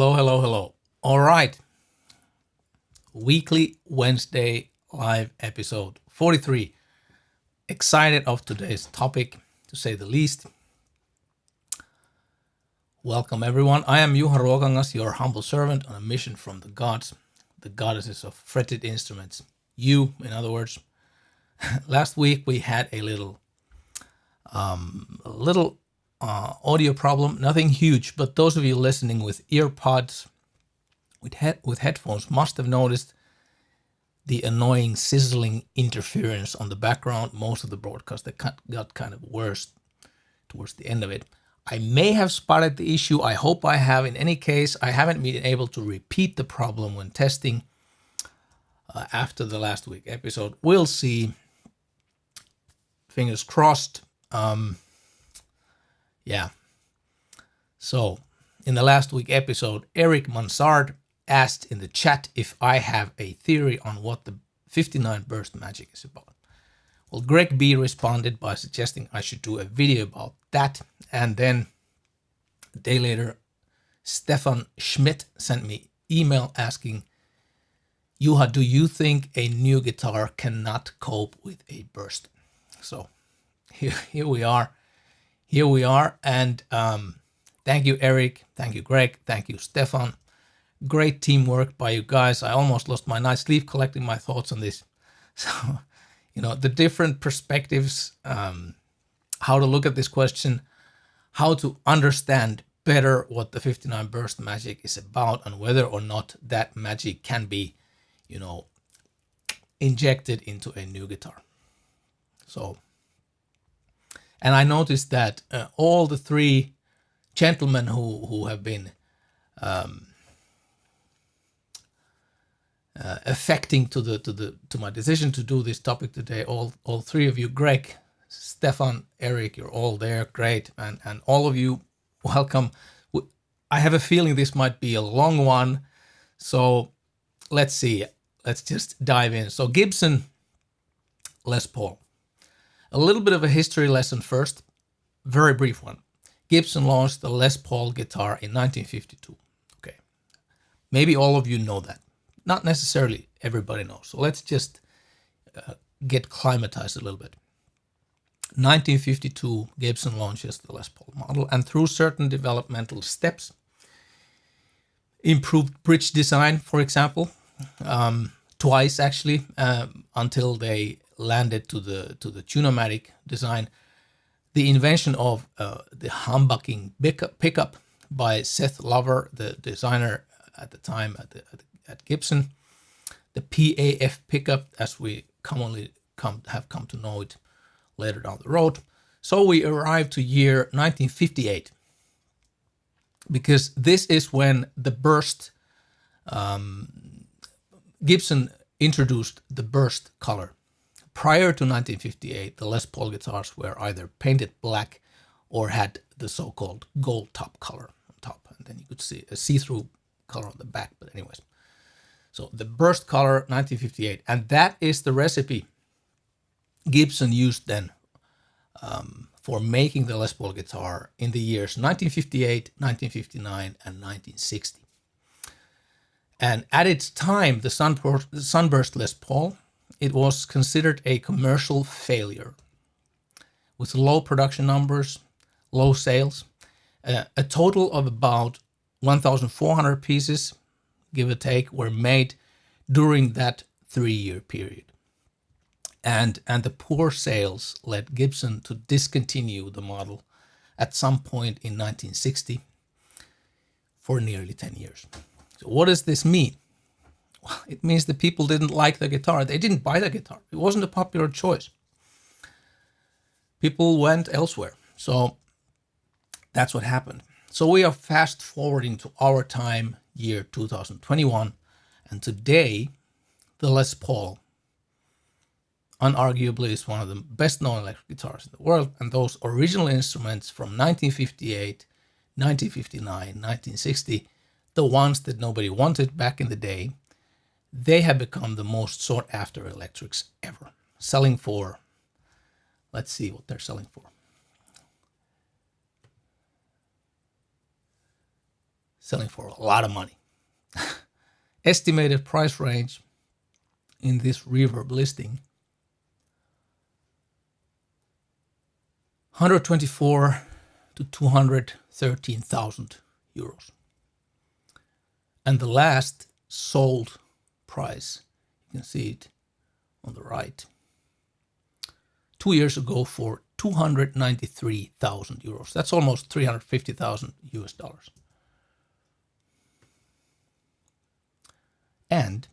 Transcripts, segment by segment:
Hello, hello, hello. All right. Weekly Wednesday live episode 43. Excited of today's topic, to say the least. Welcome, everyone. I am Juha Ruokangas, your humble servant on a mission from the gods, the goddesses of fretted instruments. You, in other words. Last week we had a little audio problem, nothing huge, but those of you listening with earpods, with headphones, must have noticed the annoying sizzling interference on the background. Most of the broadcast that got kind of worse towards the end of it. I may have spotted the issue. I hope I have. In any case, I haven't been able to repeat the problem when testing after the last week episode. We'll see. Fingers crossed. So, in the last week episode, Eric Mansard asked in the chat if I have a theory on what the 59 burst magic is about. Well, Greg B responded by suggesting I should do a video about that. And then a day later, Stefan Schmidt sent me email asking, Juha, do you think a new guitar cannot cope with a burst? So here we are. And thank you, Eric. Thank you, Greg. Thank you, Stefan. Great teamwork by you guys. I almost lost my night's sleep collecting my thoughts on this. So, the different perspectives, how to look at this question, how to understand better what the 59 burst magic is about, and whether or not that magic can be, injected into a new guitar. So, and I noticed that all the three gentlemen who have been affecting to my decision to do this topic today, all three of you, Greg, Stefan, Eric, you're all there, great, and all of you, welcome. I have a feeling this might be a long one, so let's see. Let's just dive in. So Gibson Les Paul. A little bit of a history lesson first, very brief one. Gibson launched the Les Paul guitar in 1952. Okay, maybe all of you know that. Not necessarily everybody knows. So let's just get climatized a little bit. 1952, Gibson launches the Les Paul model, and through certain developmental steps, improved bridge design, for example, twice actually, until they landed to the Tunematic design. The invention of the humbucking pickup by Seth Lover, the designer at the time at Gibson, the PAF pickup, as we commonly have come to know it later down the road. So we arrived to year 1958, because this is when the burst, Gibson introduced the burst color. Prior to 1958, the Les Paul guitars were either painted black or had the so-called gold top color on top, and then you could see a see-through color on the back. But anyways, so the burst color, 1958, and that is the recipe Gibson used then for making the Les Paul guitar in the years 1958, 1959, and 1960. And at its time, the Sunburst Les Paul, it was considered a commercial failure with low production numbers, low sales. A total of about 1,400 pieces, give or take, were made during that 3-year period. And the poor sales led Gibson to discontinue the model at some point in 1960 for nearly 10 years. So what does this mean? Well, it means the people didn't like the guitar. They didn't buy the guitar. It wasn't a popular choice. People went elsewhere. So that's what happened. So we are fast forwarding to our time, year 2021. And today, the Les Paul unarguably is one of the best known electric guitars in the world. And those original instruments from 1958, 1959, 1960, the ones that nobody wanted back in the day, they have become the most sought after electrics ever, selling for, let's see what they're selling for. selling for a lot of money. Estimated price range in this reverb listing, 124 to 213,000 euros. And the last sold price, you can see it on the right, 2 years ago for 293,000 euros. That's almost 350,000 US dollars. And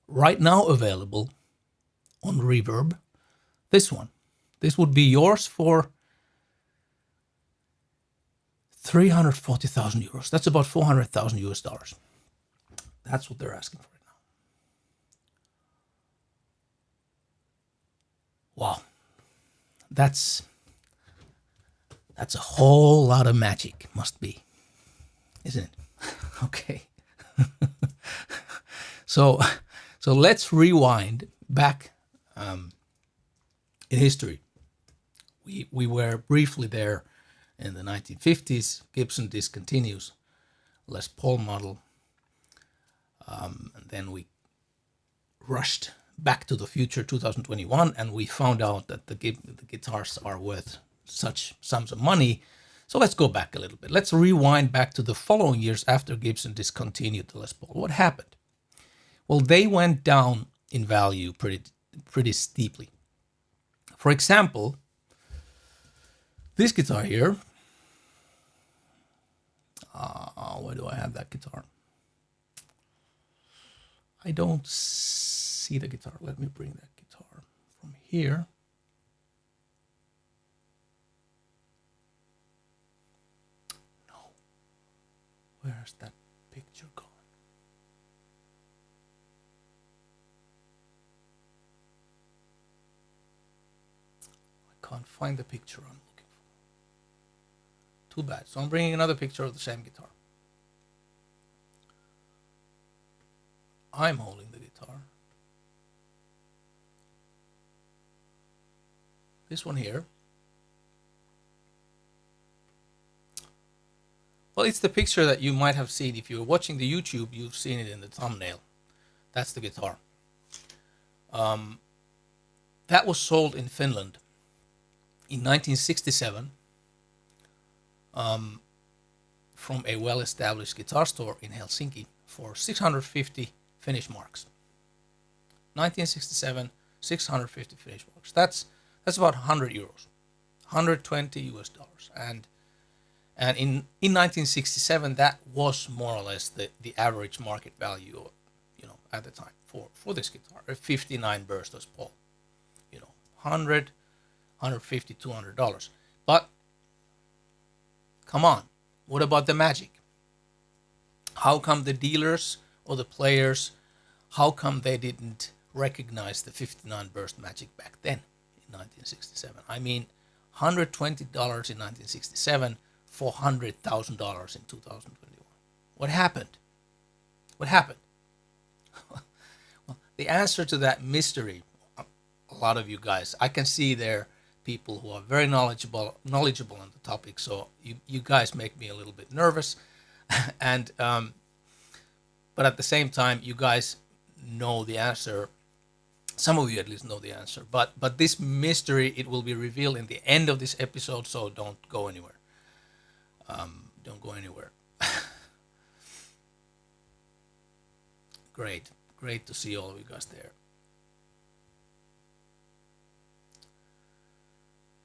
right now available on Reverb, this one. This would be yours for 340,000 euros. That's about 400,000 US dollars. That's what they're asking for right now. Wow. That's a whole lot of magic, must be, isn't it? Okay. So let's rewind back in history. We were briefly there in the 1950s. Gibson discontinues Les Paul model. And then we rushed back to the future, 2021, and we found out that the guitars are worth such sums of money. So let's go back a little bit. Let's rewind back to the following years after Gibson discontinued the Les Paul. What happened? Well, they went down in value pretty steeply. For example, this guitar here. Where do I have that guitar? I don't see the guitar. Let me bring that guitar from here. No. Where's that picture gone? I can't find the picture I'm looking for. Too bad. So I'm bringing another picture of the same guitar. I'm holding the guitar. This one here. Well, it's the picture that you might have seen. If you're watching the YouTube, you've seen it in the thumbnail. That's the guitar. That was sold in Finland in 1967 from a well-established guitar store in Helsinki for 650 Finnish marks. 1967, 650 Finnish marks. That's about 100 euros, 120 US dollars. And in 1967, that was more or less the average market value, at the time for this guitar, a 59 burst Les Paul, 100, 150, $200. But come on, what about the magic? How come the dealers or the players, how come they didn't recognize the 59 burst magic back then in 1967? I mean, $120 in 1967, $400,000 in 2021. What happened? What happened? Well, the answer to that mystery, a lot of you guys, I can see there people who are very knowledgeable on the topic. So you guys make me a little bit nervous, and but at the same time, you guys know the answer. Some of you at least know the answer. But this mystery, it will be revealed in the end of this episode. So don't go anywhere. Don't go anywhere. Great to see all of you guys there.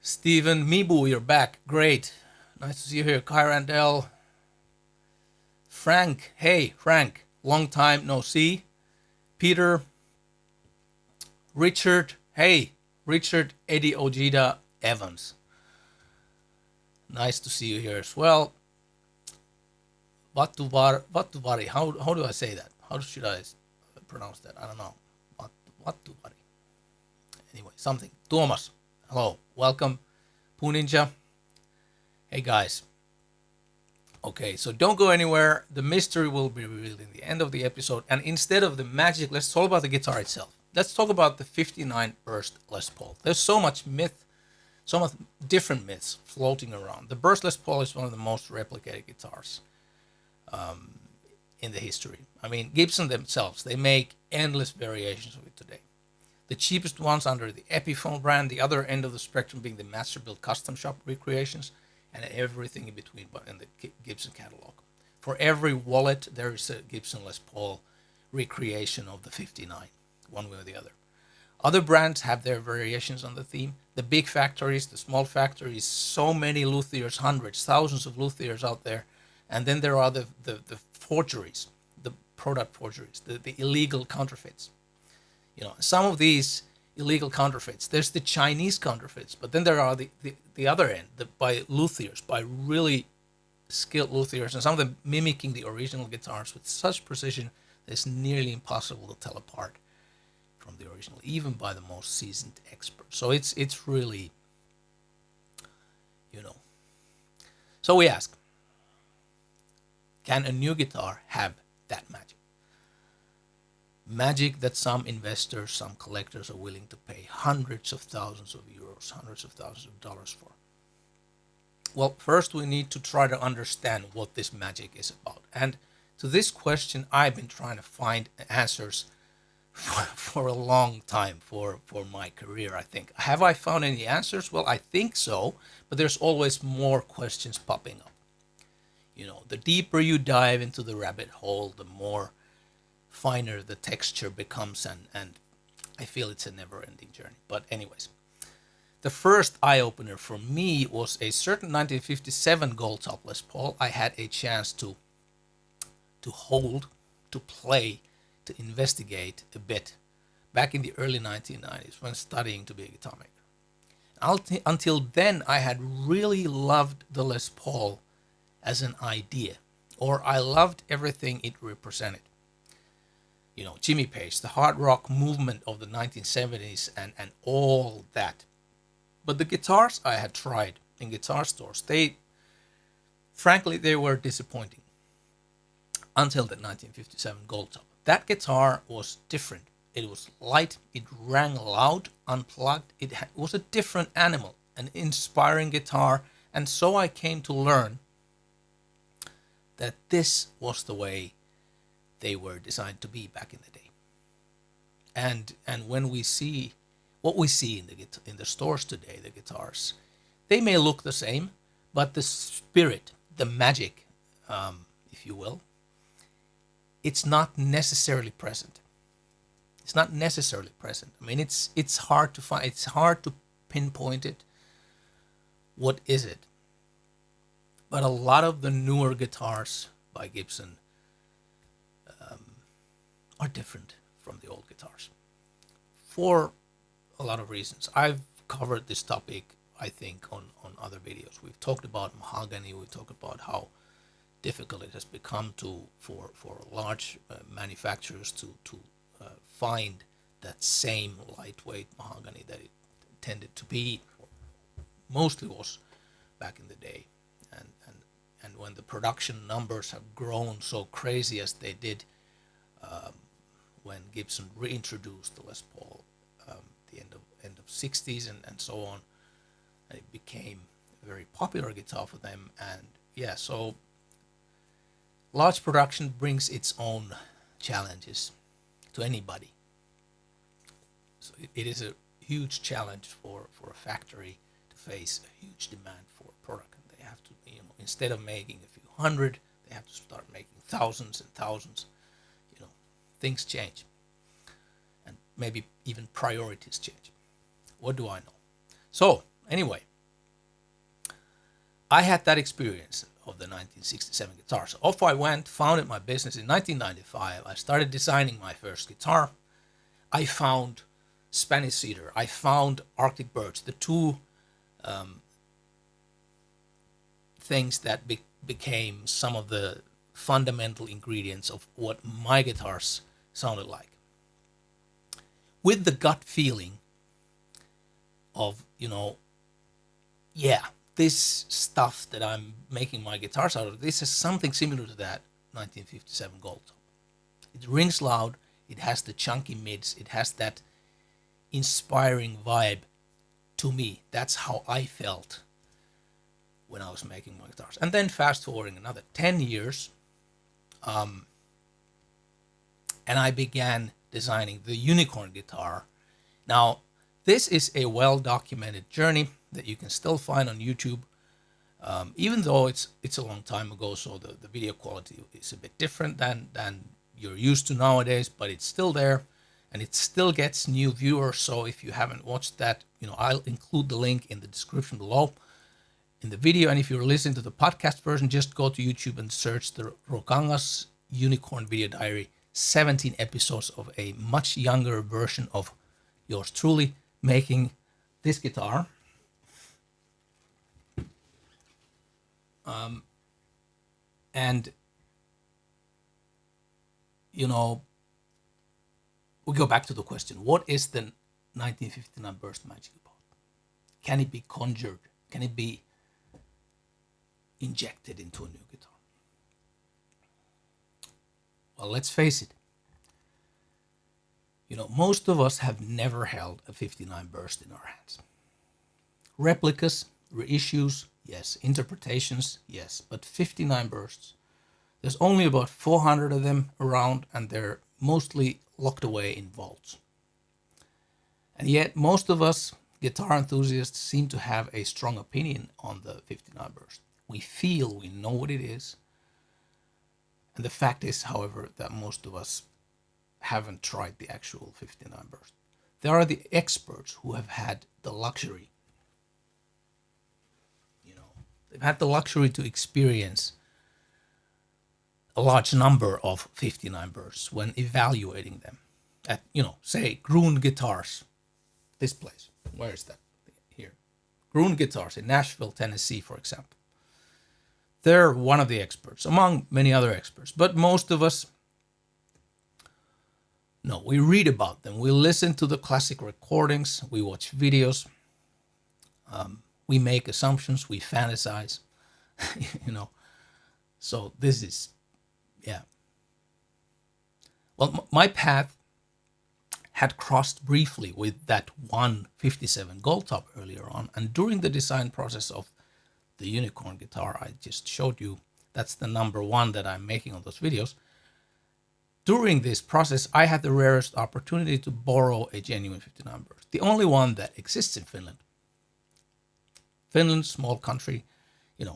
Stephen Mibu, you're back. Great. Nice to see you here. Kai Randell. Frank. Hey, Frank. Long time no see. Peter. Richard. Hey, Richard Eddie Ojeda Evans. Nice to see you here as well. Vattuvari. How do I say that? How should I pronounce that? I don't know. Vattuvari. Anyway, something. Tuomas. Hello. Welcome. Poo Ninja. Hey guys. Okay, so don't go anywhere. The mystery will be revealed in the end of the episode. And instead of the magic, let's talk about the guitar itself. Let's talk about the 59 burst Les Paul. There's so much myth some of the different myths floating around. The burst Les Paul is one of the most replicated guitars in the history. I mean, Gibson themselves, they make endless variations of it today. The cheapest ones under the Epiphone brand, the other end of the spectrum being the master built custom shop recreations, and everything in between but in the Gibson catalog. For every wallet, there is a Gibson Les Paul recreation of the 59, one way or the other. Other brands have their variations on the theme. The big factories, the small factories, so many luthiers, hundreds, thousands of luthiers out there. And then there are the forgeries, the product forgeries, the illegal counterfeits. You know, some of these illegal counterfeits, there's the Chinese counterfeits, but then there are the other end, by luthiers, by really skilled luthiers, and some of them mimicking the original guitars with such precision that it's nearly impossible to tell apart from the original, even by the most seasoned experts. So it's really, you know. So we ask, can a new guitar have that magic? Magic that some investors, some collectors are willing to pay hundreds of thousands of euros, hundreds of thousands of dollars for. Well, first we need to try to understand what this magic is about. And to this question, I've been trying to find answers for a long time, for my career, I think. Have I found any answers? Well, I think so, but there's always more questions popping up. You know, the deeper you dive into the rabbit hole, the more finer the texture becomes, and I feel it's a never-ending journey. But anyways, the first eye-opener for me was a certain 1957 gold top Les Paul I had a chance to hold, to play, to investigate a bit back in the early 1990s when studying to be a guitar maker. Until then, I had really loved the Les Paul as an idea, or I loved everything it represented. You know, Jimmy Page, the hard rock movement of the 1970s, and all that. But the guitars I had tried in guitar stores, frankly, they were disappointing until the 1957 Gold Top. That guitar was different. It was light, it rang loud, unplugged. It was a different animal, an inspiring guitar. And so I came to learn that this was the way they were designed to be back in the day. And when we see what we see in the stores today, the guitars, they may look the same, but the spirit, the magic, if you will, it's not necessarily present. It's not necessarily present. I mean, it's hard to find. It's hard to pinpoint it. What is it? But a lot of the newer guitars by Gibson are different from the old guitars for a lot of reasons. I've covered this topic, I think, on other videos. We've talked about mahogany. We've talked about how difficult it has become for large manufacturers to find that same lightweight mahogany that it tended to be, or mostly was back in the day. And when the production numbers have grown so crazy as they did when Gibson reintroduced the Les Paul the end of 60s and so on, it became a very popular guitar for them. And yeah, so large production brings its own challenges to anybody. So it is a huge challenge for a factory to face a huge demand for a product. And they have to, instead of making a few hundred, they have to start making thousands and thousands. Things change. And maybe even priorities change. What do I know? So, anyway, I had that experience of the 1967 guitar. So off I went, founded my business in 1995. I started designing my first guitar. I found Spanish cedar. I found Arctic birch, the two things that became some of the fundamental ingredients of what my guitars sounded like. With the gut feeling of, this stuff that I'm making my guitars out of, this is something similar to that 1957 Gold Top. It rings loud, it has the chunky mids, it has that inspiring vibe to me. That's how I felt when I was making my guitars. And then fast forwarding another 10 years, and I began designing the unicorn guitar. Now, this is a well-documented journey that you can still find on YouTube, even though it's a long time ago, so the video quality is a bit different than you're used to nowadays, but it's still there, and it still gets new viewers. So if you haven't watched that, I'll include the link in the description below in the video. And if you're listening to the podcast version, just go to YouTube and search the Ruokangas Unicorn Video Diary, 17 episodes of a much younger version of yours truly making this guitar. And we go back to the question, what is the 1959 burst magic about? Can it be conjured? Can it be injected into a new guitar? Well, let's face it. Most of us have never held a 59 burst in our hands. Replicas, reissues, yes. Interpretations, yes. But 59 bursts, there's only about 400 of them around, and they're mostly locked away in vaults. And yet, most of us guitar enthusiasts seem to have a strong opinion on the 59 burst. We feel we know what it is. And the fact is, however, that most of us haven't tried the actual 59 burst. There are the experts who have had the luxury. They've had the luxury to experience a large number of 59 bursts when evaluating them at, say, Aaand Guitars. This place. Where is that? Here. Aaand Guitars in Nashville, Tennessee, for example. They're one of the experts, among many other experts. But most of us, no, we read about them. We listen to the classic recordings. We watch videos. We make assumptions. We fantasize. So this is, yeah. Well, my path had crossed briefly with that 157 gold top earlier on. And during the design process of the unicorn guitar I just showed you, that's the number one that I'm making on those videos. During this process, I had the rarest opportunity to borrow a genuine 59 burst, the only one that exists in Finland. Finland, small country,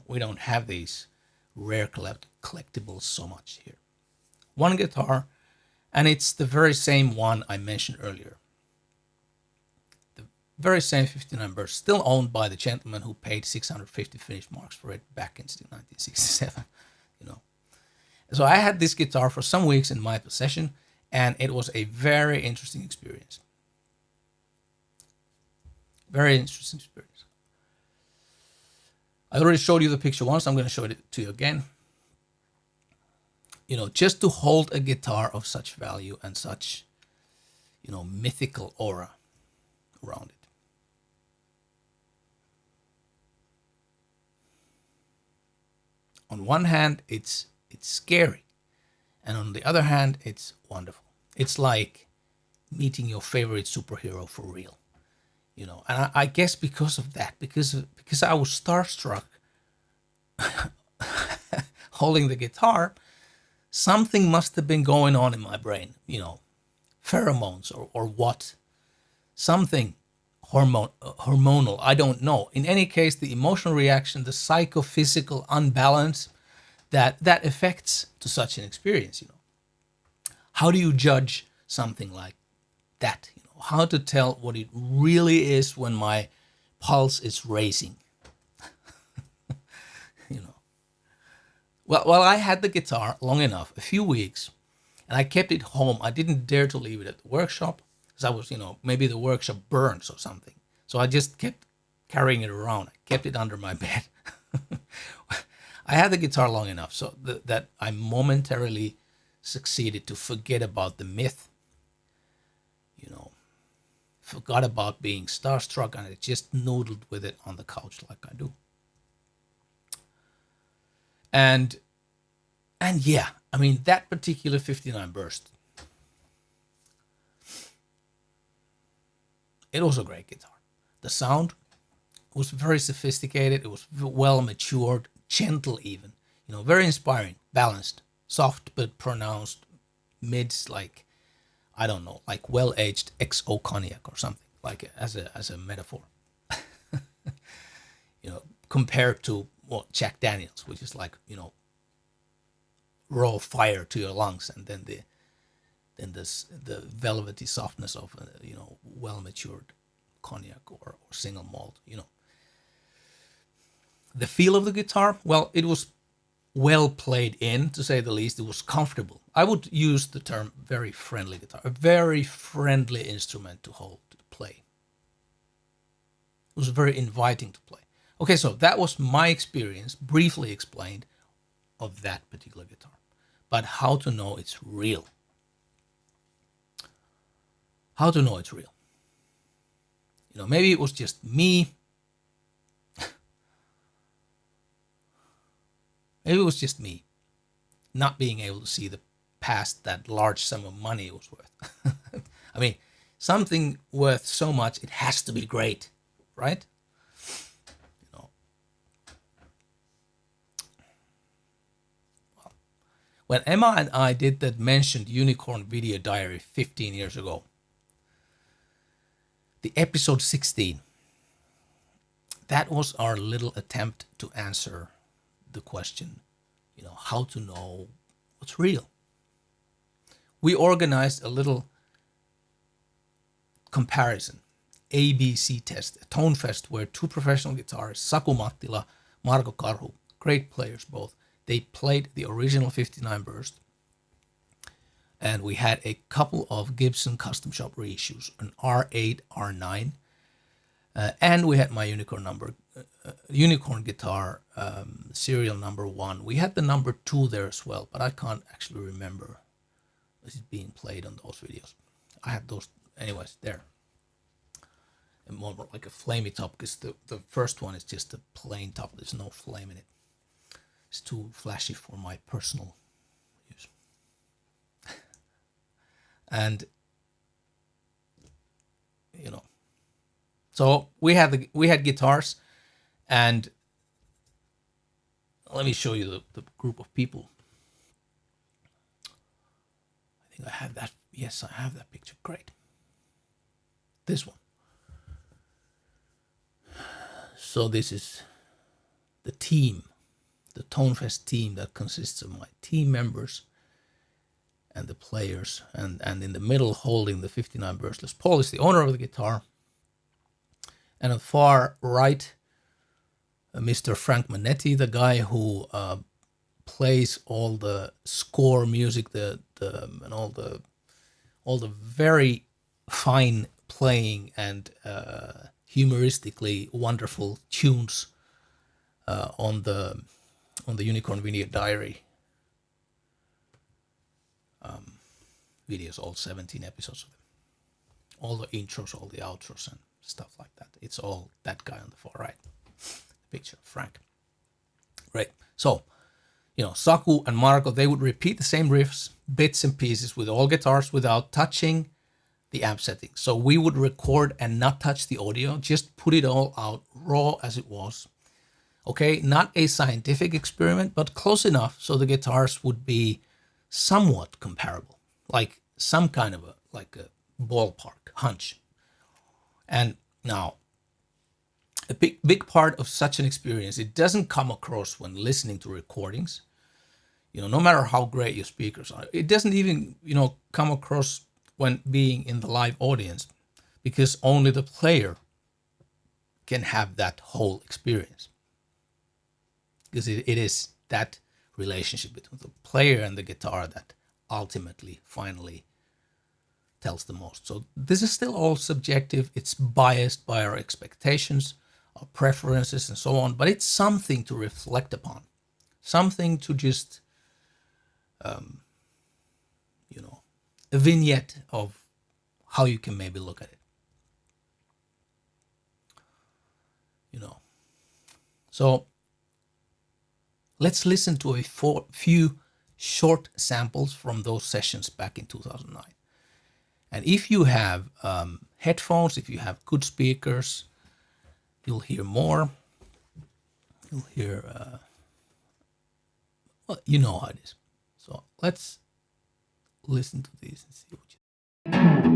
we don't have these rare collectibles so much here. One guitar, and it's the very same one I mentioned earlier. The very same 59 burst, still owned by the gentleman who paid 650 Finnish marks for it back in 1967, So I had this guitar for some weeks in my possession, and it was a very interesting experience. Very interesting experience. I already showed you the picture once. I'm going to show it to you again. Just to hold a guitar of such value and such, mythical aura around it. On one hand, it's scary. And on the other hand, it's wonderful. It's like meeting your favorite superhero for real. And I guess because of that, because I was starstruck holding the guitar, something must have been going on in my brain, pheromones or what, something hormonal, I don't know. In any case, the emotional reaction, the psychophysical unbalance that affects to such an experience, How do you judge something like that? How to tell what it really is when my pulse is racing. Well, I had the guitar long enough, a few weeks, and I kept it home. I didn't dare to leave it at the workshop because I was, maybe the workshop burns or something. So I just kept carrying it around. I kept it under my bed. I had the guitar long enough so that I momentarily succeeded to forget about the myth, forgot about being starstruck, and I just noodled with it on the couch like I do. And yeah, that particular 59 burst, it was a great guitar. The sound was very sophisticated. It was well matured, gentle even. Very inspiring, balanced, soft but pronounced mids, like I don't know, like well-aged XO cognac or something, like as a metaphor. Compared to Jack Daniels, which is like raw fire to your lungs, and then the velvety softness of well matured cognac or single malt. The feel of the guitar, well, it was well played in, to say the least. It was comfortable. I would use the term very friendly guitar, a very friendly instrument to hold, to play. It was very inviting to play. Okay, so that was my experience, briefly explained, of that particular guitar. But how to know it's real? How to know it's real? Maybe it was just me. Maybe it was just me not being able to see the past that large sum of money it was worth. I mean, something worth so much, it has to be great, right? When Emma and I did that mentioned unicorn video diary 15 years ago, the episode 16, that was our little attempt to answer the question, how to know what's real. We organized a little comparison, ABC test, a Tonefest, where two professional guitarists, Saku Mattila, Marko Karhu, great players both, they played the original 59 burst, and we had a couple of Gibson custom shop reissues, an R8, R9, and we had my unicorn guitar, serial number 1. We had the number 2 there as well, but I can't actually remember this being played on those videos. I had those anyways there. And more like a flamey top, because the first one is just a plain top. There's no flame in it. It's too flashy for my personal use. And so we had guitars, and let me show you the group of people. I think I have that. Yes, I have that picture. Great. This one. So this is the team, the Tonefest team, that consists of my team members and the players, and in the middle, holding the 59 burst Les Paul, is the owner of the guitar, and on the far right, Mr. Frank Manetti, the guy who plays all the score music, and all the very fine playing and humoristically wonderful tunes on the Unicorn Video Diary videos, all 17 episodes of them. All the intros, all the outros, and stuff like that. It's all that guy on the far right. Picture, Frank. Right. So, Saku and Marko, they would repeat the same riffs, bits and pieces with all guitars without touching the amp settings. So we would record and not touch the audio, just put it all out raw as it was. Okay, not a scientific experiment, but close enough so the guitars would be somewhat comparable, like some kind of a ballpark hunch. And now, a big part of such an experience, it doesn't come across when listening to recordings. No matter how great your speakers are, it doesn't even, come across when being in the live audience, because only the player can have that whole experience. Because it is that relationship between the player and the guitar that ultimately, finally tells the most. So this is still all subjective. It's biased by our expectations, our preferences, and so on. But it's something to reflect upon, something to just, a vignette of how you can maybe look at it. So let's listen to a few short samples from those sessions back in 2009. And if you have headphones, if you have good speakers, you'll hear more. You'll hear, well, you know how it is. So let's listen to these and see what you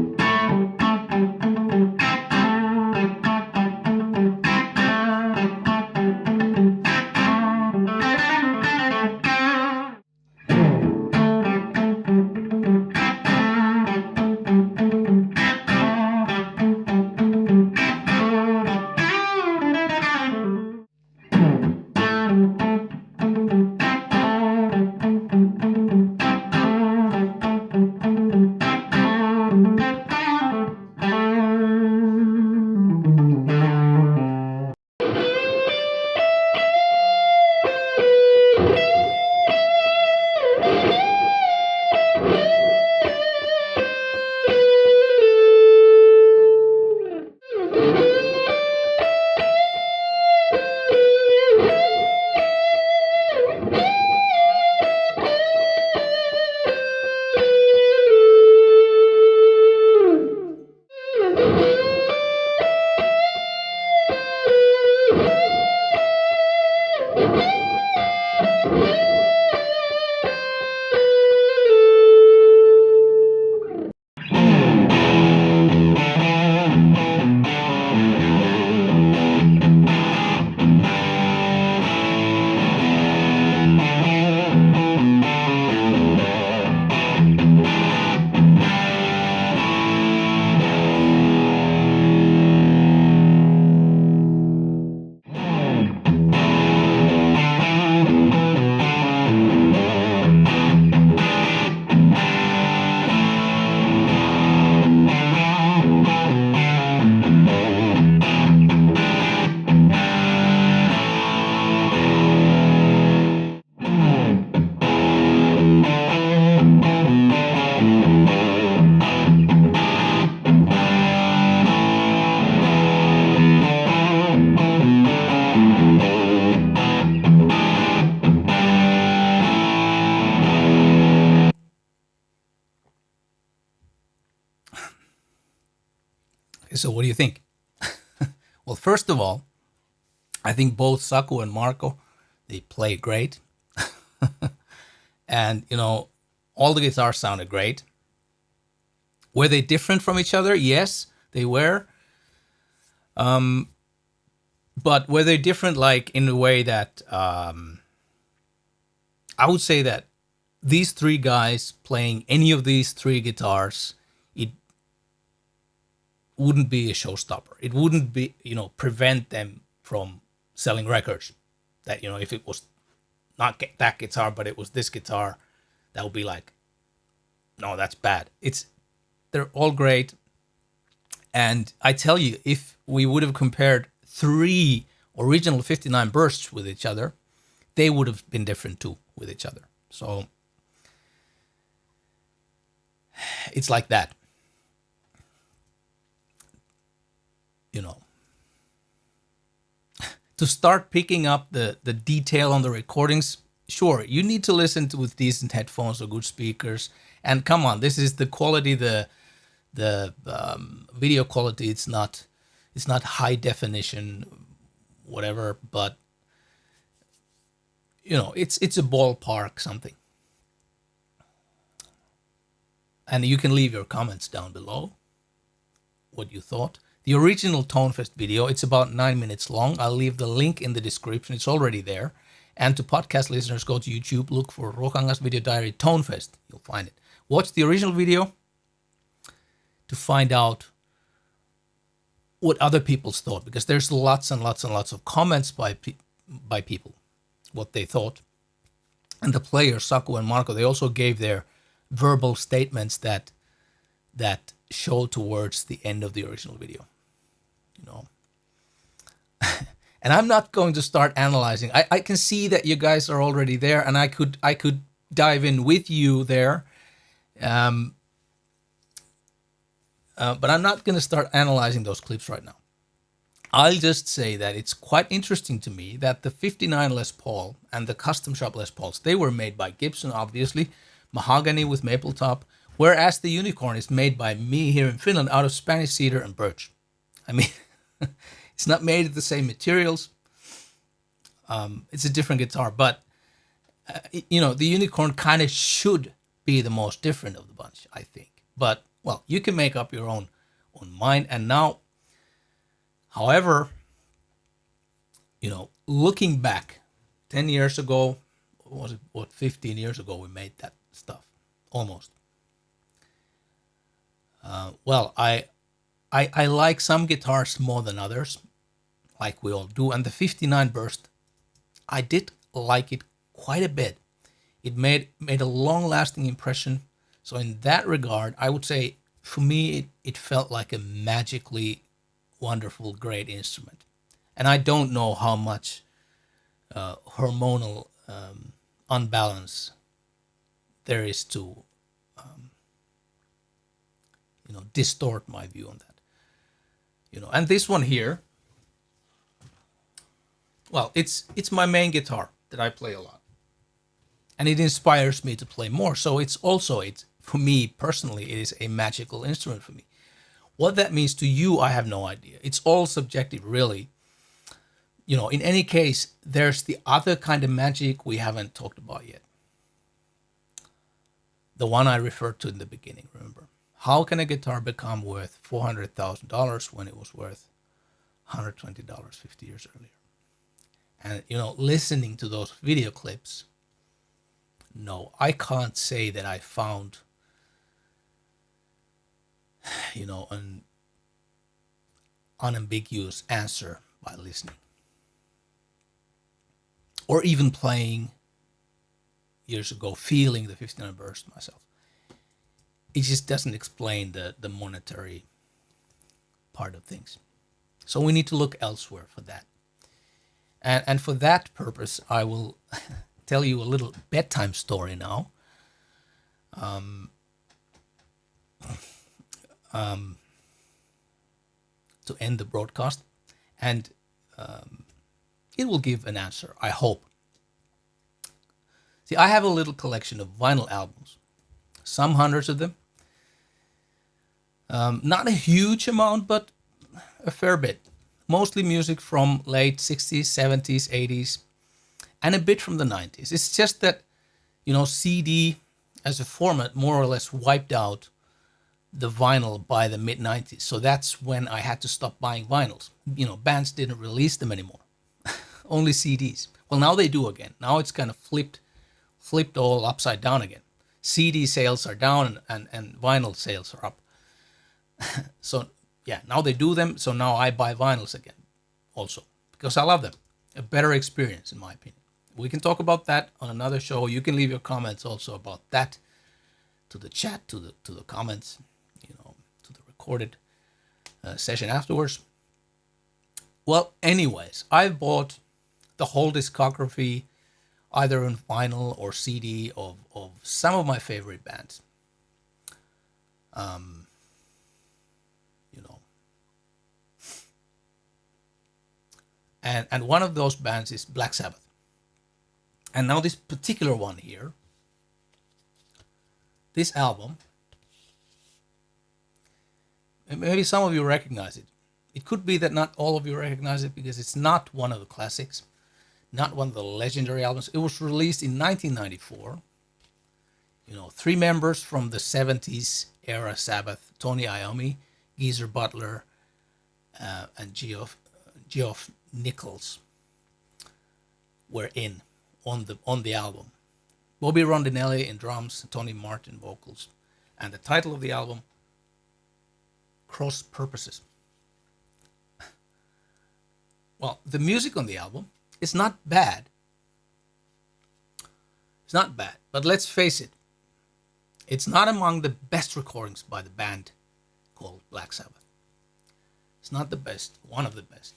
So what do you think? Well, first of all, I think both Saku and Marco, they play great. And, all the guitars sounded great. Were they different from each other? Yes, they were. But were they different like in a way that I would say that these three guys playing any of these three guitars, it wouldn't be a showstopper. It wouldn't be, prevent them from selling records. That, if it was not that guitar, but it was this guitar, that would be like, no, that's bad. They're all great. And I tell you, if we would have compared three original 59 bursts with each other, they would have been different too with each other. So it's like that. To start picking up the detail on the recordings, sure, you need to listen to with decent headphones or good speakers. And come on, this is the quality, the video quality. It's not high definition, whatever, but it's a ballpark something. And you can leave your comments down below, what you thought. The original Tonefest video, it's about 9 minutes long. I'll leave the link in the description. It's already there. And to podcast listeners, go to YouTube, look for Ruokangas Video Diary Tonefest. You'll find it. Watch the original video to find out what other people's thought, because there's lots and lots and lots of comments by people, what they thought. And the players, Saku and Marco, they also gave their verbal statements that show towards the end of the original video. And I'm not going to start analyzing. I can see that you guys are already there, and I could dive in with you there. But I'm not going to start analyzing those clips right now. I'll just say that it's quite interesting to me that the 59 Les Paul and the custom shop Les Pauls, they were made by Gibson, obviously, mahogany with maple top, whereas the Unicorn is made by me here in Finland out of Spanish cedar and birch. I mean, It's not made of the same materials. It's a different guitar, but the unicorn kind of should be the most different of the bunch, I think. But well, you can make up your own mind. And now, however, looking back, 10 years ago, was it 15 years ago we made that stuff, almost. Well, I like some guitars more than others, like we all do, and the 59 burst, I did like it quite a bit. It made a long-lasting impression. So in that regard, I would say for me it felt like a magically wonderful, great instrument. And I don't know how much hormonal unbalance there is to distort my view on that. And this one here, well, it's my main guitar that I play a lot, and it inspires me to play more. So it's for me personally, it is a magical instrument for me. What that means to you, I have no idea. It's all subjective, really. In any case, there's the other kind of magic we haven't talked about yet. The one I referred to in the beginning, remember? How can a guitar become worth $400,000 when it was worth $120 50 years earlier? And, listening to those video clips, no, I can't say that I found, an unambiguous answer by listening. Or even playing years ago, feeling the 59 burst myself. It just doesn't explain the monetary part of things. So we need to look elsewhere for that. And for that purpose, I will tell you a little bedtime story now. To end the broadcast. And it will give an answer, I hope. See, I have a little collection of vinyl albums, some hundreds of them. Not a huge amount, but a fair bit. Mostly music from late 60s, 70s, 80s, and a bit from the 90s. It's just that, CD as a format more or less wiped out the vinyl by the mid-90s. So that's when I had to stop buying vinyls. Bands didn't release them anymore. Only CDs. Well, now they do again. Now it's kind of flipped all upside down again. CD sales are down and vinyl sales are up. So yeah, now they do them. So now I buy vinyls again also because I love them. A better experience in my opinion. We can talk about that on another show. You can leave your comments also about that to the chat, to the comments, to the recorded session afterwards. Well, anyways, I've bought the whole discography either on vinyl or CD of some of my favorite bands. And one of those bands is Black Sabbath. And now this particular one here, this album, maybe some of you recognize it. It could be that not all of you recognize it because it's not one of the classics, not one of the legendary albums. It was released in 1994. 3 members from the 70s era Sabbath, Tony Iommi, Geezer Butler, and Geoff Nichols were on the album. Bobby Rondinelli in drums, Tony Martin vocals, and the title of the album, Cross Purposes. Well, the music on the album is not bad. It's not bad, but let's face it, it's not among the best recordings by the band called Black Sabbath. It's not the best, one of the best.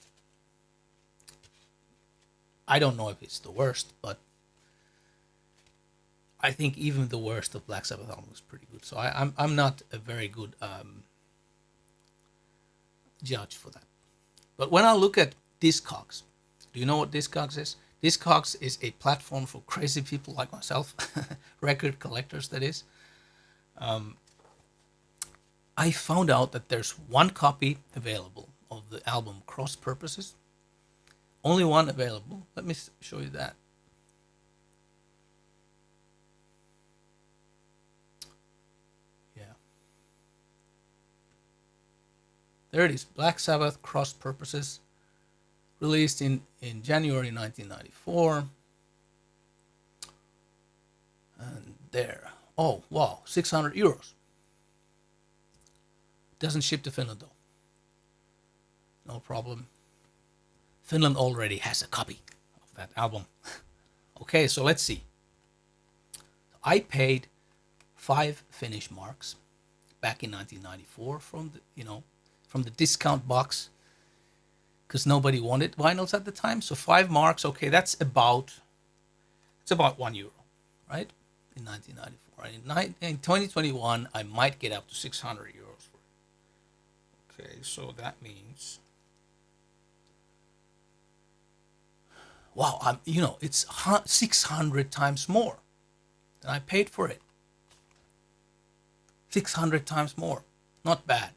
I don't know if it's the worst, but I think even the worst of Black Sabbath album was pretty good. So I'm not a very good judge for that. But when I look at Discogs, do you know what Discogs is? Discogs is a platform for crazy people like myself, record collectors that is. I found out that there's one copy available of the album Cross Purposes. Only one available. Let me show you that. Yeah. There it is. Black Sabbath Cross Purposes. Released in January 1994. And there. Oh, wow. 600 euros. Doesn't ship to Finland though. No problem. Finland already has a copy of that album. Okay, so let's see. I paid 5 Finnish marks back in 1994 from the discount box, because nobody wanted vinyls at the time. So 5 marks, okay, it's about €1, right? In 1994. In 2021, I might get up to 600 euros for it. Okay, so that means, wow, it's 600 times more than I paid for it. 600 times more. Not bad.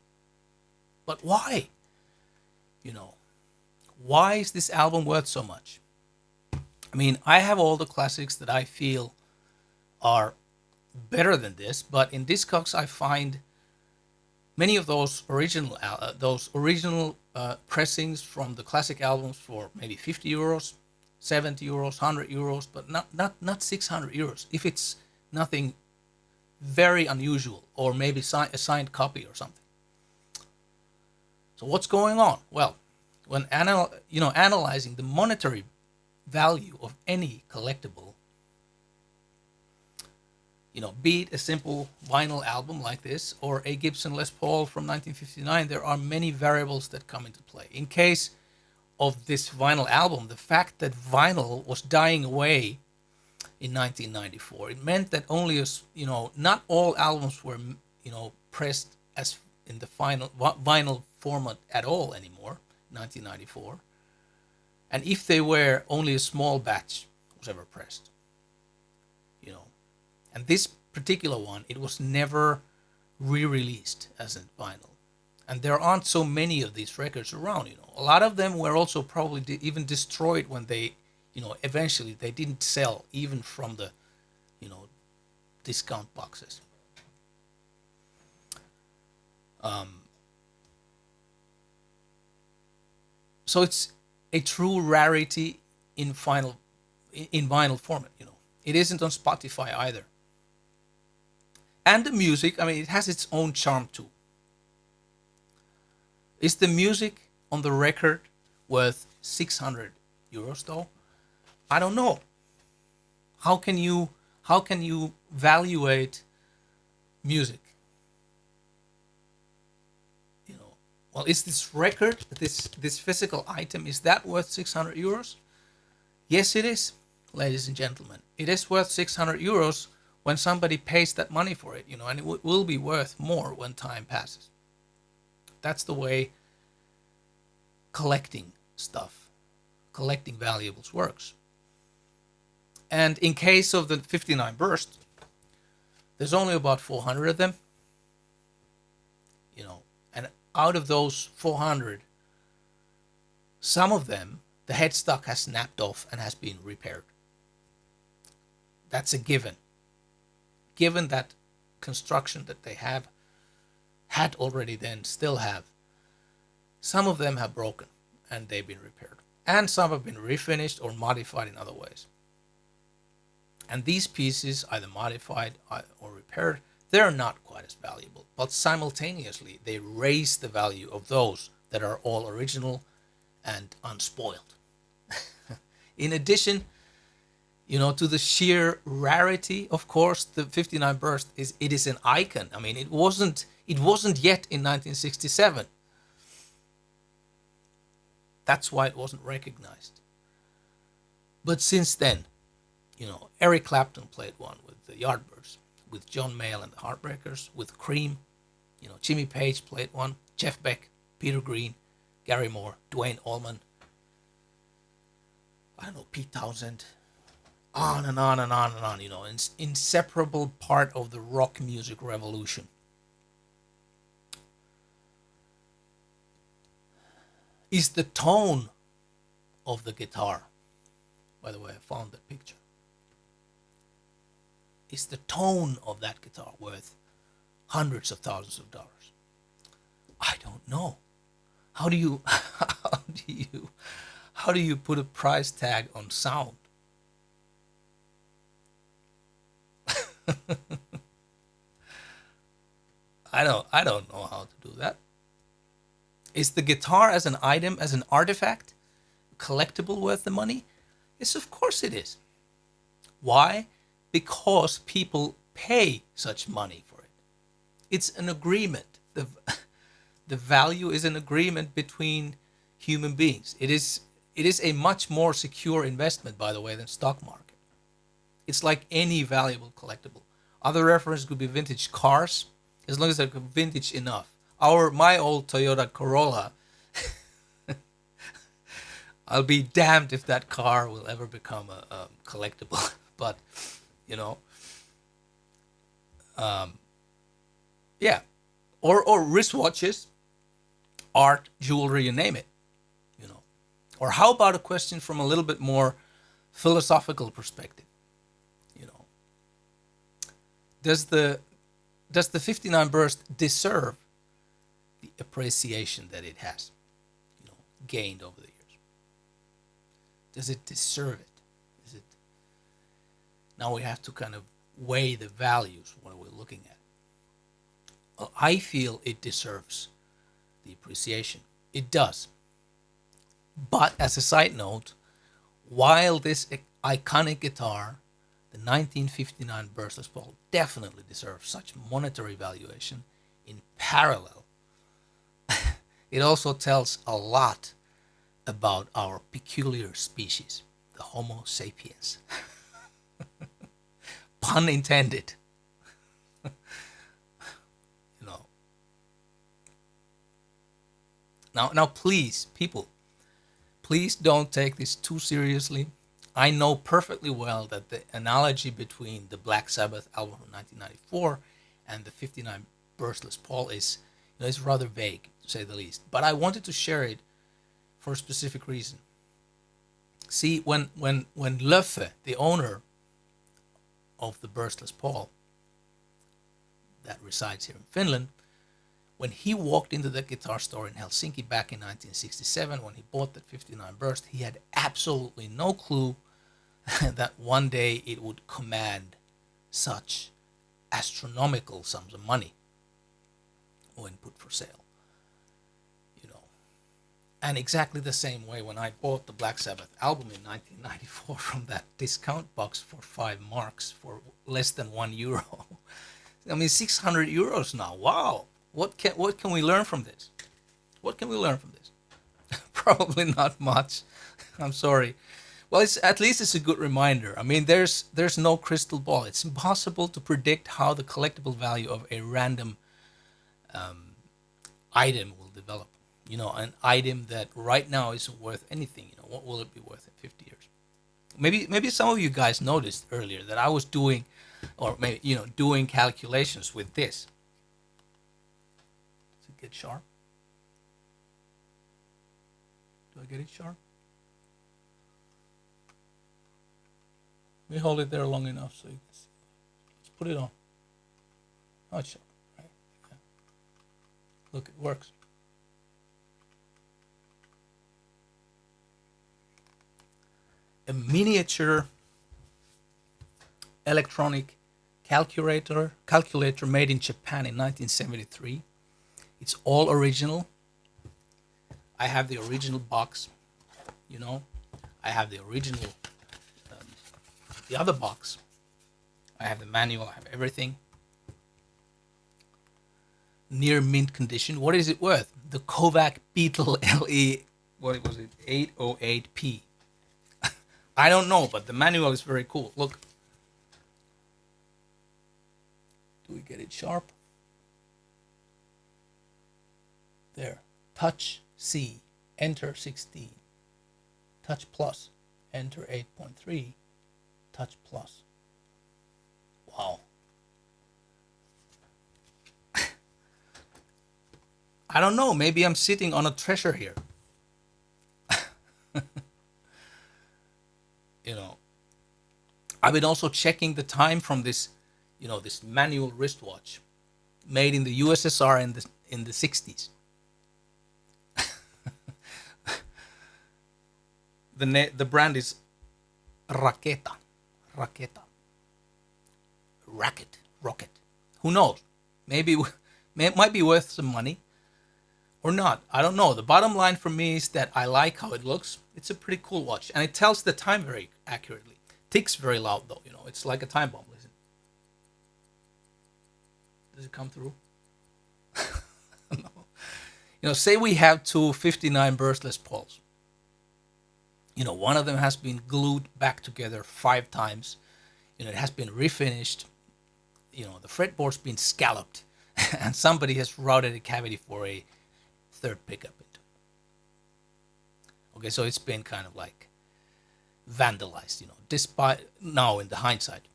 But why? Why is this album worth so much? I mean, I have all the classics that I feel are better than this, but in Discogs I find many of those original pressings from the classic albums for maybe 50 euros, 70 euros, 100 euros, but not 600 euros. If it's nothing very unusual, or maybe a signed copy or something. So what's going on? Well, when analyzing the monetary value of any collectible, be it a simple vinyl album like this or a Gibson Les Paul from 1959, there are many variables that come into play. In case of this vinyl album, the fact that vinyl was dying away in 1994, it meant that only not all albums were pressed as in the final vinyl format at all anymore. 1994, and if they were, only a small batch was ever pressed. And this particular one, it was never re-released as a vinyl, and there aren't so many of these records around. A lot of them were also probably even destroyed when they, eventually they didn't sell even from the, discount boxes. So it's a true rarity in vinyl format. It isn't on Spotify either. And the music, I mean, it has its own charm too. Is the music on the record worth 600 euros though? I don't know. How can you evaluate music? Well, is this record, this physical item, is that worth 600 euros? Yes, it is, ladies and gentlemen. It is worth 600 euros when somebody pays that money for it, and it will be worth more when time passes. That's the way collecting valuables works. And in case of the 59 burst, there's only about 400 of them, and out of those 400, some of them, the headstock has snapped off and has been repaired. That's a given. Given that construction that they have had already then, still have, some of them have broken and they've been repaired. And some have been refinished or modified in other ways. And these pieces, either modified or repaired, they're not quite as valuable, but simultaneously they raise the value of those that are all original and unspoiled. In addition, to the sheer rarity, of course, the 59 burst is an icon. I mean, it wasn't yet in 1967. That's why it wasn't recognized. But since then, Eric Clapton played one with the Yardbirds, with John Mayall and the Heartbreakers, with Cream. Jimmy Page played one, Jeff Beck, Peter Green, Gary Moore, Duane Allman, Pete Townsend, on and on and on and on, an inseparable part of the rock music revolution. Is the tone of the guitar, by the way, I found the picture. Is the tone of that guitar worth hundreds of thousands of dollars? I don't know. How do you how do you put a price tag on sound? I don't know how to do that. Is the guitar as an item, as an artifact, collectible worth the money? Yes, of course it is. Why? Because people pay such money for it. It's an agreement. The value is an agreement between human beings. It is a much more secure investment, by the way, than stock market. It's like any valuable collectible. Other reference could be vintage cars, as long as they're vintage enough. My old Toyota Corolla, I'll be damned if that car will ever become a collectible. But, you know, yeah. Or wristwatches, art, jewelry, you name it. You know. Or how about a question from a little bit more philosophical perspective? You know, does the 59 burst deserve the appreciation that it has, you know, gained over the years? Does it deserve it? Is it? Now we have to kind of weigh the values. What are we looking at? Well, I feel it deserves the appreciation. It does. But as a side note, while this iconic guitar, the 1959 Burst Les Paul, definitely deserves such monetary valuation, in parallel, it also tells a lot about our peculiar species, the Homo sapiens. Pun intended. You know. Now, please, people, please don't take this too seriously. I know perfectly well that the analogy between the Black Sabbath album from 1994 and the 59 Burst Les Paul is, you know, it's rather vague, to say the least. But I wanted to share it for a specific reason. See, when Löffe, the owner of the Burst Les Paul that resides here in Finland, when he walked into the guitar store in Helsinki back in 1967, when he bought that 59 Burst, he had absolutely no clue that one day it would command such astronomical sums of money when put for sale. You know. And exactly the same way when I bought the Black Sabbath album in 1994 from that discount box for 5 marks for less than €1. I mean, 600 euros now. Wow. What can we learn from this? What can we learn from this? Probably not much. I'm sorry. Well, at least it's a good reminder. I mean, there's no crystal ball. It's impossible to predict how the collectible value of a random item will develop. You know, an item that right now isn't worth anything. You know, what will it be worth in 50 years? Maybe some of you guys noticed earlier that I was doing, or maybe, you know, doing calculations with this. Does it get sharp? Do I get it sharp? Let me hold it there long enough so you can see. Let's put it on. Oh, it's sharp, right? Yeah. Look, it works. A miniature electronic calculator made in Japan in 1973. It's all original. I have the original box, you know. I have the original, the other box. I have the manual, I have everything. Near mint condition. What is it worth? The Kovac Beetle LE, what was it, 808P. I don't know, but the manual is very cool. Look. Do we get it sharp? There. Touch C, enter 16. Touch plus, enter 8.3. Touch plus. Wow. I don't know. Maybe I'm sitting on a treasure here. you know, I've been also checking the time from this, this manual wristwatch made in the USSR in the 60s. The brand is Raketa, Raketa, Rocket. Who knows? Maybe it might be worth some money or not. I don't know. The bottom line for me is that I like how it looks. It's a pretty cool watch, and it tells the time very accurately. Ticks very loud though. It's like a time bomb. Listen. Does it come through? No. Say we have two 59 burst Les Pauls. One of them has been glued back together 5 times. It has been refinished. The fretboard's been scalloped, and somebody has routed a cavity for a third pickup into. Okay, so it's been kind of like vandalized, despite now in the hindsight.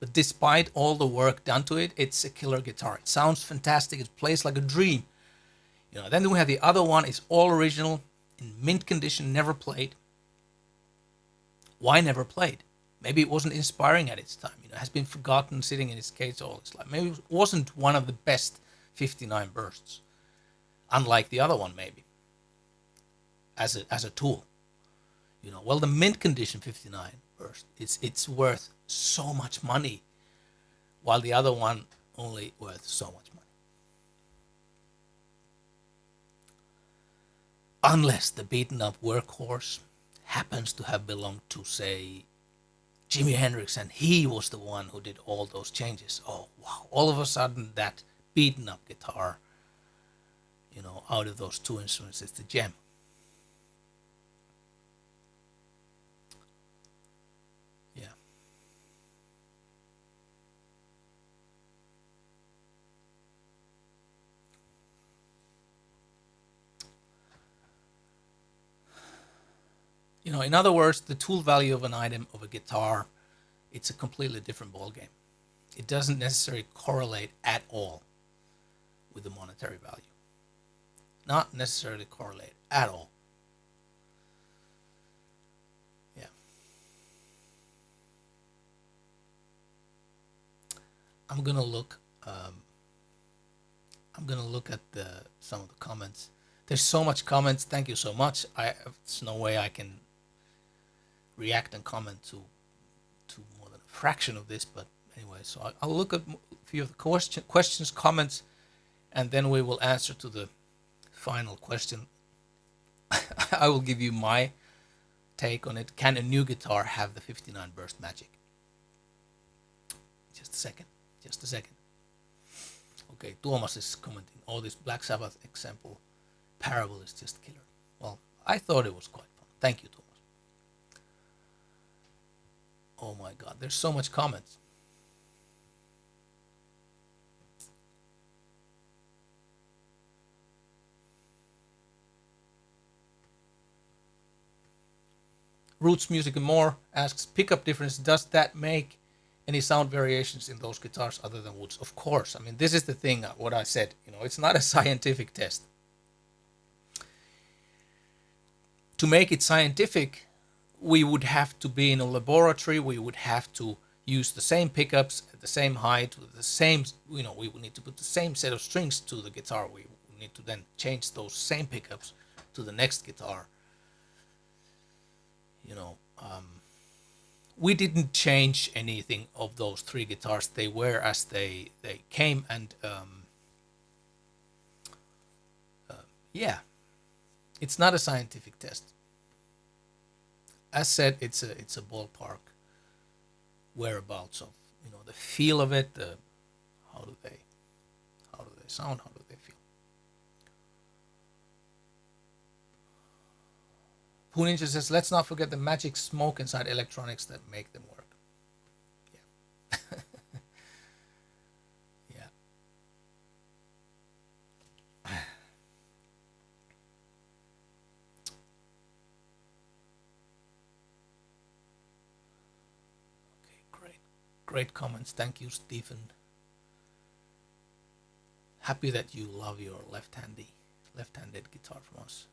But despite all the work done to it, it's a killer guitar. It sounds fantastic. It plays like a dream. Then we have the other one. It's all original, in mint condition, never played. Why never played? Maybe it wasn't inspiring at its time. It has been forgotten, sitting in its case all its life. Maybe it wasn't one of the best 59 bursts, unlike the other one maybe, as a tool. Well, the mint condition 59 burst, it's worth so much money, while the other one only worth so much money. Unless the beaten up workhorse happens to have belonged to, say, Jimi Hendrix, and he was the one who did all those changes. Oh, wow. All of a sudden, that beaten up guitar, out of those two instruments is the gem. Yeah. In other words, the tool value of an item, of a guitar, it's a completely different ballgame. It doesn't necessarily correlate at all with the monetary value. Not necessarily correlate at all. Yeah. I'm gonna look at some of the comments. There's so much comments. Thank you so much. There's no way I can react and comment to more than a fraction of this, but anyway, so I'll look at a few of the questions, comments, and then we will answer to the final question. I will give you my take on it. Can a new guitar have the 59 burst magic? Just a second. Okay, Tuomas is commenting, this Black Sabbath example parable is just killer. Well, I thought it was quite fun. Thank you, Tuomas. Oh my god, there's so much comments. Roots Music and More asks, pickup difference, does that make any sound variations in those guitars other than woods? Of course. I mean, this is the thing, what I said, it's not a scientific test. To make it scientific, we would have to be in a laboratory. We would have to use the same pickups at the same height, with the same, we would need to put the same set of strings to the guitar. We would need to then change those same pickups to the next guitar. We didn't change anything of those 3 guitars. They were as they came, and yeah, it's not a scientific test. As said, it's a ballpark whereabouts of the feel of it. How do they sound? How do they feel? Poo Ninja says, let's not forget the magic smoke inside electronics that make them work. Yeah. Yeah. Okay, great comments. Thank you, Stephen. Happy that you love your left-handed guitar from us.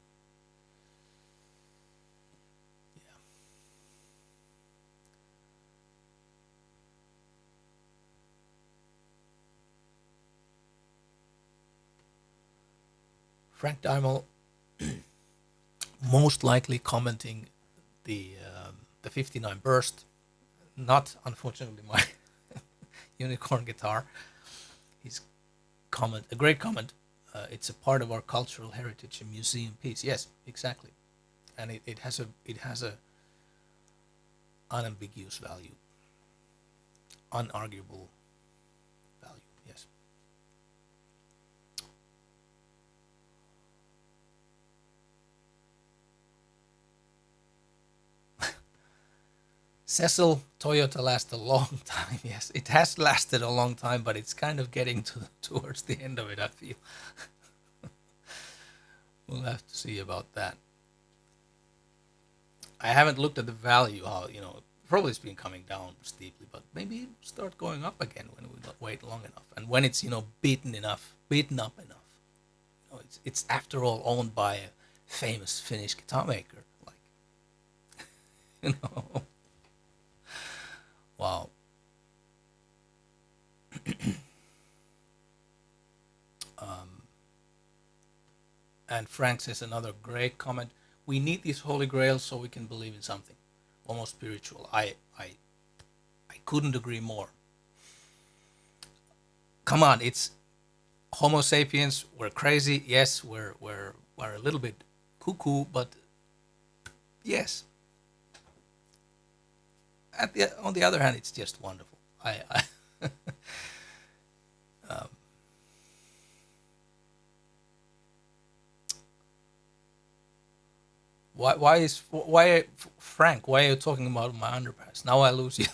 Frank Diamond most likely commenting the 59 burst, not unfortunately my unicorn guitar. His comment, a great comment. It's a part of our cultural heritage, a museum piece. Yes, exactly, and it has a unambiguous value, unarguable value. Yes. Cecil, Toyota lasts a long time. Yes, it has lasted a long time, but it's kind of getting towards the end of it, I feel. We'll have to see about that. I haven't looked at the value, how, probably it's been coming down steeply, but maybe it'll start going up again when we wait long enough. And when it's, beaten up enough. It's after all owned by a famous Finnish guitar maker. Like, you know. Wow. And Frank says another great comment. We need these holy grails so we can believe in something almost spiritual. I couldn't agree more. Come on, it's Homo sapiens. We're crazy. Yes, we're a little bit cuckoo, but yes. On the other hand, it's just wonderful. Um, why Frank? Why are you talking about my underpass? Now I lose you.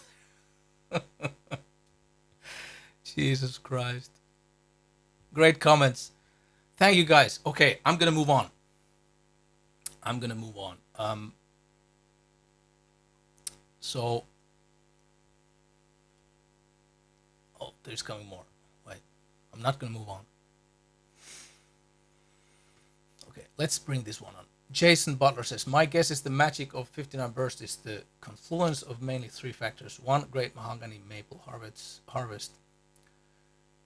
Jesus Christ! Great comments. Thank you guys. Okay, I'm gonna move on. So, there's coming more. Wait, I'm not gonna move on. Okay, let's bring this one on. Jason Butler says, my guess is the magic of 59 Burst is the confluence of mainly three factors. One, great mahogany maple harvest.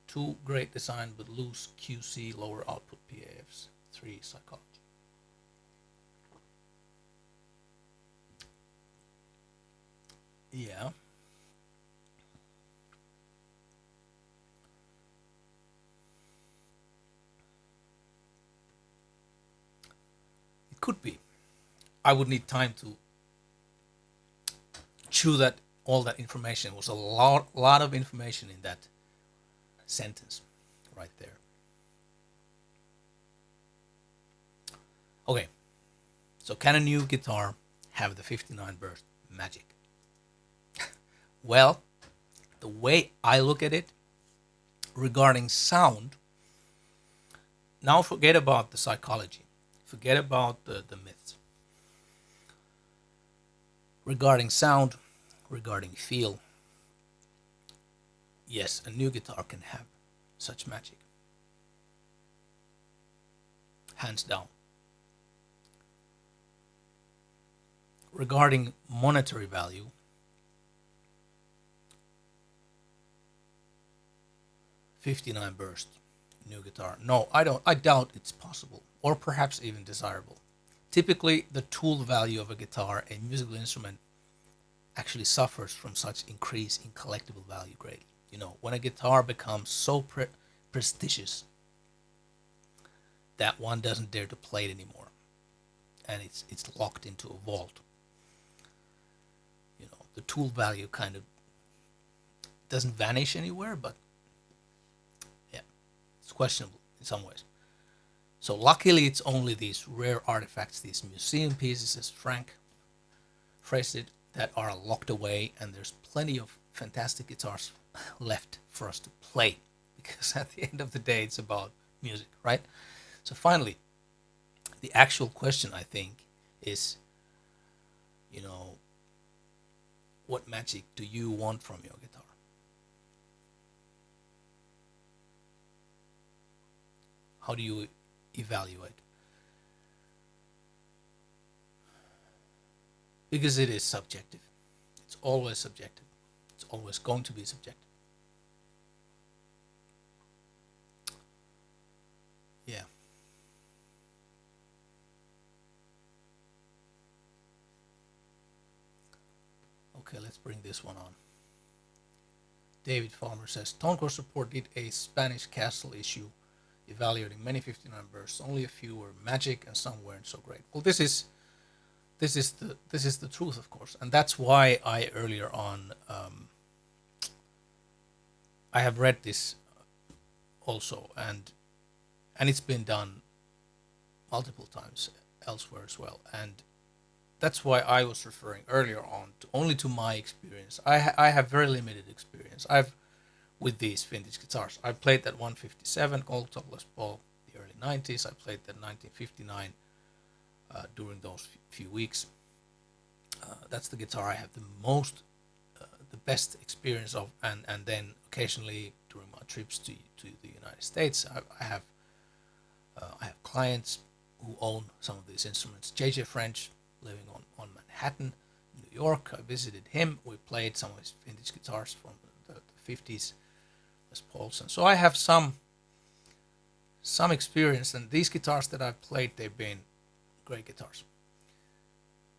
Two, great design with loose QC, lower output PAFs. Three, psychology. Yeah. It could be. I would need time to chew that all that information. Was a lot of information in that sentence right there. Okay, so can a new guitar have the 59 burst magic? Well, the way I look at it regarding sound, now forget about the psychology, forget about the myths. Regarding sound, regarding feel, yes, a new guitar can have such magic. Hands down. Regarding monetary value, '59 burst new guitar. No, I doubt it's possible, or perhaps even desirable. Typically, the tool value of a guitar, a musical instrument, actually suffers from such increase in collectible value greatly. When a guitar becomes so prestigious that one doesn't dare to play it anymore, and it's locked into a vault. The tool value kind of doesn't vanish anywhere, but yeah, it's questionable in some ways. So luckily, it's only these rare artifacts, these museum pieces, as Frank phrased it, that are locked away, and there's plenty of fantastic guitars left for us to play, because at the end of the day, it's about music, right? So finally, the actual question, I think, is, what magic do you want from your guitar? How do you evaluate? Because it is subjective. It's always subjective. It's always going to be subjective. Yeah. Okay, let's bring this one on. David Farmer says, Tonefest support did a Spanish castle issue evaluating many 59 bursts. Only a few were magic and some weren't so great. Well, this is the truth, of course, and that's why I earlier on I have read this also, and it's been done multiple times elsewhere as well, and that's why I was referring earlier on only to my experience. I have very limited experience. With these vintage guitars. I played that 157 Gold Top Les Paul the early 90s. I played that 1959 during those few weeks. That's the guitar I have the best experience of, and then occasionally during my trips to the United States, I have clients who own some of these instruments. JJ French, living on Manhattan, New York. I visited him. We played some of his vintage guitars from the 50s. Pauls, and so I have some experience, and these guitars that I've played, they've been great guitars.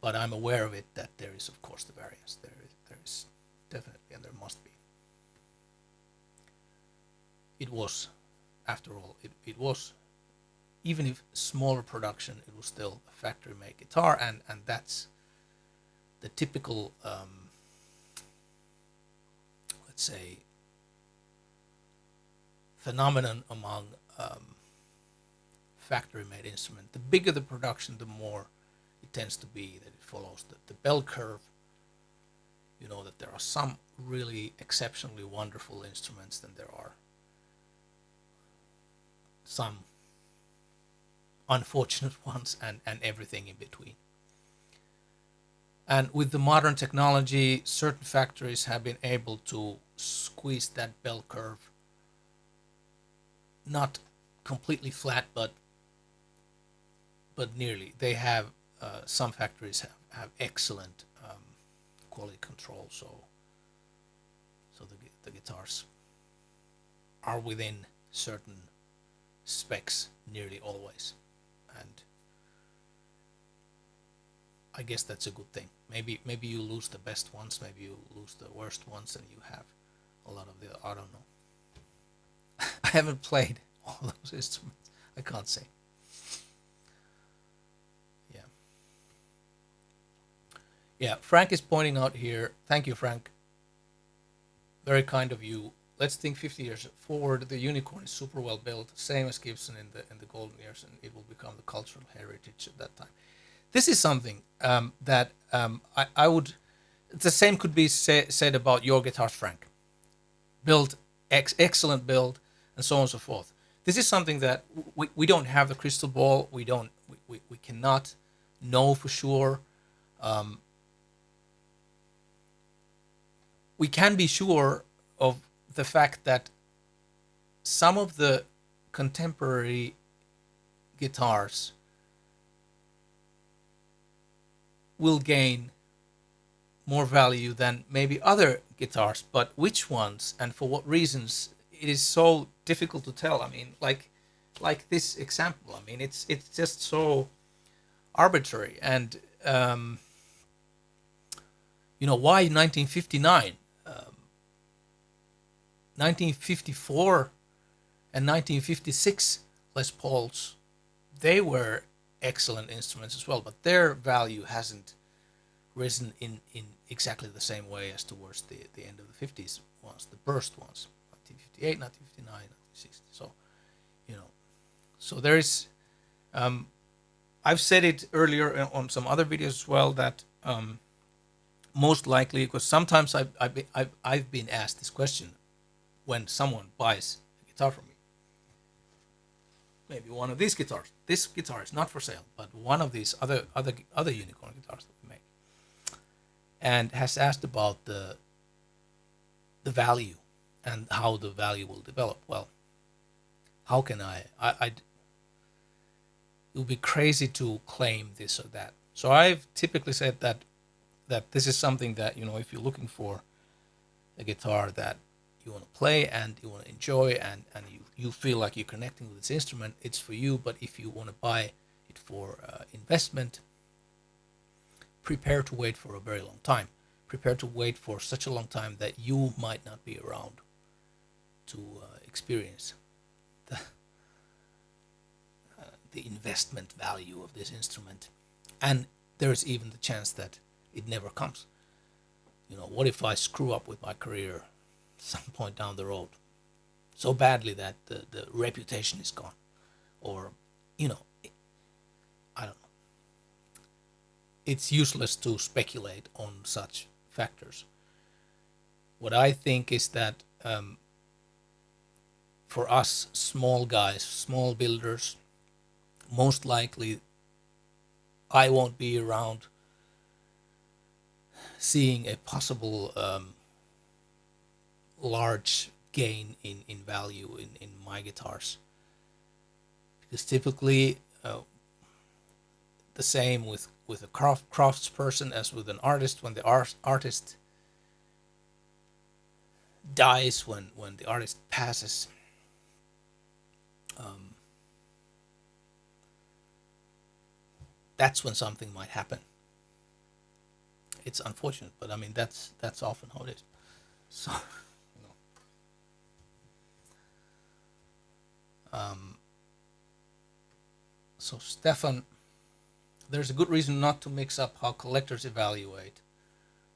But I'm aware of it that there is, of course, the variance. There is definitely, and there must be. It was, after all, it was, even if smaller production, it was still a factory-made guitar, and that's the typical, let's say, phenomenon among factory-made instrument. The bigger the production, the more it tends to be that it follows the bell curve. You know that there are some really exceptionally wonderful instruments, then there are some unfortunate ones, and everything in between. And with the modern technology, certain factories have been able to squeeze that bell curve not completely flat, but nearly. They have some factories have excellent quality control, so the guitars are within certain specs nearly always, and I guess that's a good thing. Maybe you lose the best ones, maybe you lose the worst ones, and you have a lot of the, I don't know. I haven't played all those instruments. I can't say. Yeah, Frank is pointing out here. Thank you, Frank. Very kind of you. Let's think 50 years forward. The Unicorn is super well built, same as Gibson in the golden years, and it will become the cultural heritage at that time. This is something that I would. The same could be said about your guitars, Frank. Built, excellent build, and so on and so forth. This is something that we don't have the crystal ball. We cannot know for sure. We can be sure of the fact that some of the contemporary guitars will gain more value than maybe other guitars, but which ones and for what reasons, it is so difficult to tell. I mean, like this example, I mean, it's just so arbitrary. And why 1959? 1954 and 1956 Les Pauls, they were excellent instruments as well, but their value hasn't risen in exactly the same way as towards the end of the 50s ones, the burst ones, 1958, 1959, 1960. So, so there is, I've said it earlier on some other videos as well, that most likely, because sometimes I've been asked this question when someone buys a guitar from me. Maybe one of these guitars. This guitar is not for sale, but one of these other Unicorn guitars that we make, and has asked about the value and how the value will develop. Well, how can I it would be crazy to claim this or that. So I've typically said that this is something that, if you're looking for a guitar that you want to play and you want to enjoy, and you feel like you're connecting with this instrument, it's for you. But if you want to buy it for investment, prepare to wait for a very long time, prepared to wait for such a long time that you might not be around to experience the the investment value of this instrument. And there's even the chance that it never comes. What if I screw up with my career some point down the road so badly that the reputation is gone? Or, I don't know. It's useless to speculate on such factors. What I think is that for us small guys, small builders, most likely I won't be around seeing a possible large gain in value in my guitars. Because typically the same with a craftsperson as with an artist. When the artist dies, when the artist passes, that's when something might happen. It's unfortunate, but I mean that's often how it is. So, so Stefan, there's a good reason not to mix up how collectors evaluate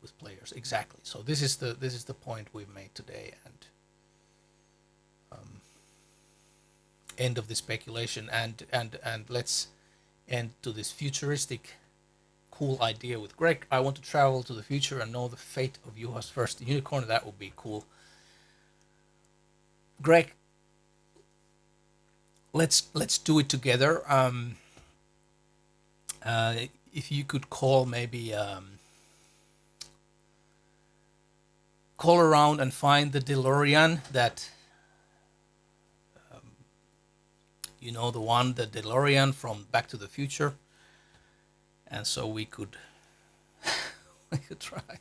with players. Exactly. So this is the point we've made today, and end of the speculation, and let's end to this futuristic cool idea with Greg. I want to travel to the future and know the fate of Juha's first unicorn. That would be cool. Greg, let's do it together. If you could call maybe call around and find the DeLorean that the DeLorean from Back to the Future, and so we could try.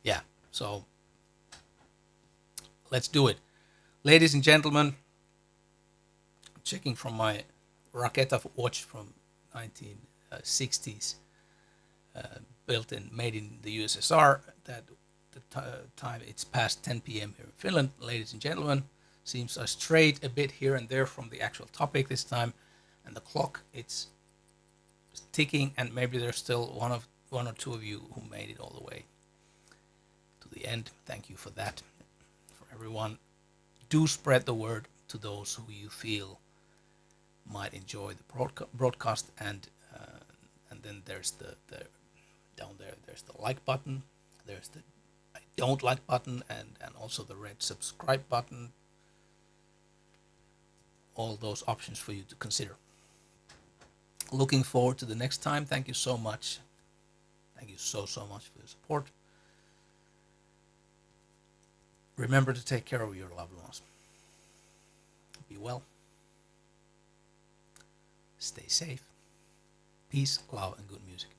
Yeah, so let's do it, ladies and gentlemen. Checking from my Raketa watch from 1960s, built and made in the USSR, that the time it's past 10 p.m. here in Finland. Ladies and gentlemen, seems I strayed a bit here and there from the actual topic this time, and the clock it's ticking, and maybe there's still one or two of you who made it all the way to the end. Thank you for that. For everyone, do spread the word to those who you feel might enjoy the broadcast, and then there's the down there's the like button, there's the I don't like button, and also the red subscribe button. All those options for you to consider. Looking forward to the next time. Thank you so much. Thank you so much for your support. Remember to take care of your loved ones. Be well. Stay safe. Peace, love, and good music.